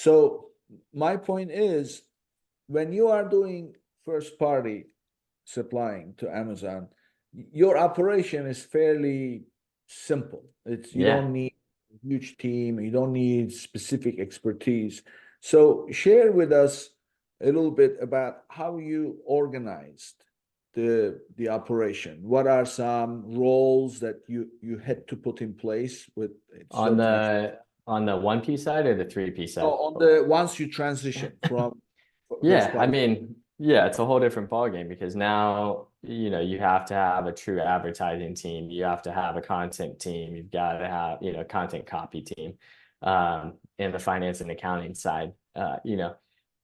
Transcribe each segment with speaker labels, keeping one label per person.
Speaker 1: So my point is, when you are doing first party supplying to Amazon, your operation is fairly simple. It's you
Speaker 2: Yeah.
Speaker 1: don't need a huge team, you don't need specific expertise. So share with us a little bit about how you organized the operation. What are some roles that you had to put in place with
Speaker 2: On
Speaker 1: so to make
Speaker 2: the 1P side or the 3P
Speaker 1: no,
Speaker 2: side?
Speaker 1: on the once you transition from first
Speaker 2: Yeah, I
Speaker 1: party.
Speaker 2: mean, yeah, it's a whole different ballgame because now, you have to have a true advertising team. You have to have a content team. You've got to have, content copy team. And the finance and accounting side.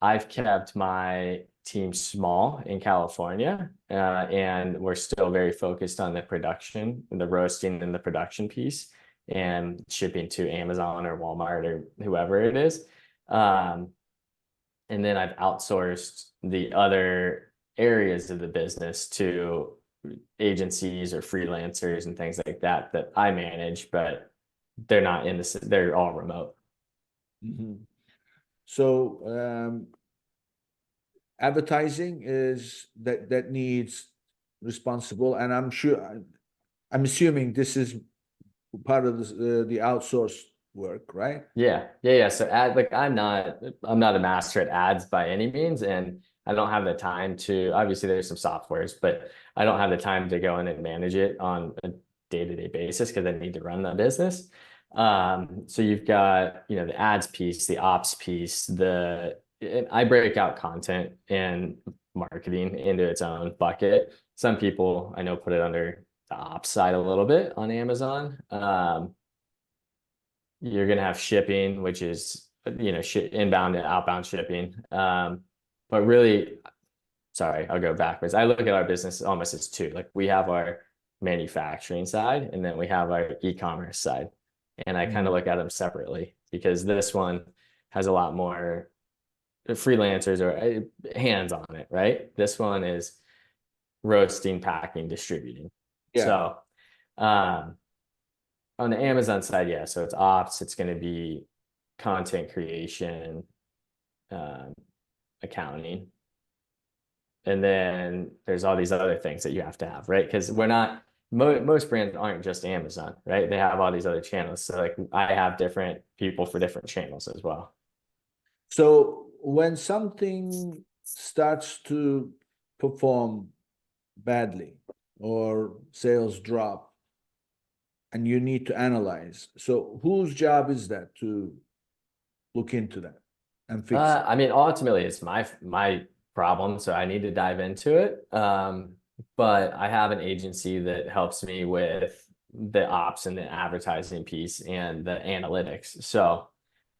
Speaker 2: I've kept my team small in California, and we're still very focused on the production, the roasting and the production piece, and shipping to Amazon or Walmart or whoever it is. And then I've outsourced the other areas of the business to agencies or freelancers and things like that that I manage, but they're not they're all remote.
Speaker 1: Mhm. So advertising is that needs responsible, and I'm assuming this is part of the outsourced work, right?
Speaker 2: Yeah. So I'm not a master at ads by any means, and I don't have the time to, obviously there's some softwares, but I don't have the time to go in and manage it on a day-to-day basis because I need to run the business. So you've got, the ads piece, the ops piece, and I break out content and marketing into its own bucket. Some people I know put it under the ops side a little bit on Amazon. You're going to have shipping, which is, inbound and outbound shipping. But really, sorry, I'll go backwards. I look at our business almost as two. Like we have our manufacturing side and then we have our e-commerce side. And I kind of
Speaker 1: Mhm.
Speaker 2: look at them separately because this one has a lot more freelancers or hands on it, right? This one is roasting, packing, distributing.
Speaker 1: Yeah.
Speaker 2: So, um, on the Amazon side, yeah. So it's ops, it's going to be content creation, um, accounting. And then there's all these other things that you have to have, right? Because we're not, most brands aren't just Amazon, right? They have all these other channels. So like I have different people for different channels as well.
Speaker 1: So when something starts to perform badly or sales drop and you need to analyze, so whose job is that to look into that and fix it?
Speaker 2: I mean, ultimately, it's my problem, so I need to dive into it. But I have an agency that helps me with the ops and the advertising piece and the analytics. So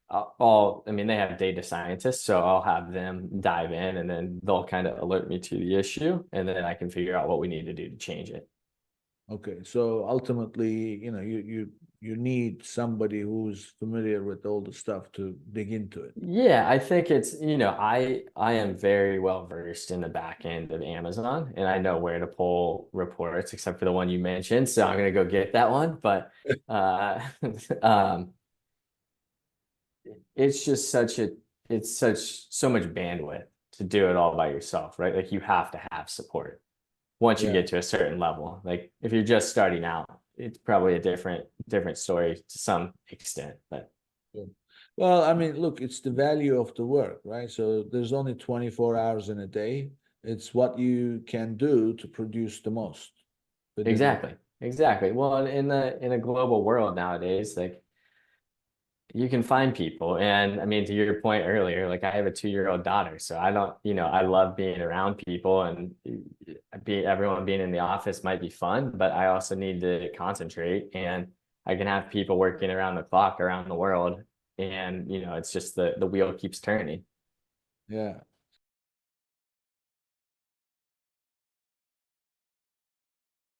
Speaker 2: I mean, they have data scientists, so I'll have them dive in, and then they'll kind of alert me to the issue, and then I can figure out what we need to do to change it.
Speaker 1: Okay, so ultimately, you need somebody who's familiar with all the stuff to dig into it.
Speaker 2: Yeah, I think it's, I am very well versed in the back end of Amazon and I know where to pull reports except for the one you mentioned. So I'm gonna go get that one. But uh um it's just so much bandwidth to do it all by yourself, right? Like you have to have support once you
Speaker 1: Yeah.
Speaker 2: get to a certain level. Like if you're just starting out, it's probably a different story to some extent. But
Speaker 1: Yeah. Well, I mean, look, it's the value of the work, right? So there's only 24 hours in a day. It's what you can do to produce the most within that.
Speaker 2: exactly. Well, in a global world nowadays, like you can find people. And I mean, to your point earlier, like I have a 2-year-old daughter, so I don't, I love being around people and everyone being in the office might be fun, but I also need to concentrate and I can have people working around the clock around the world. And, it's just the wheel keeps turning.
Speaker 1: Yeah.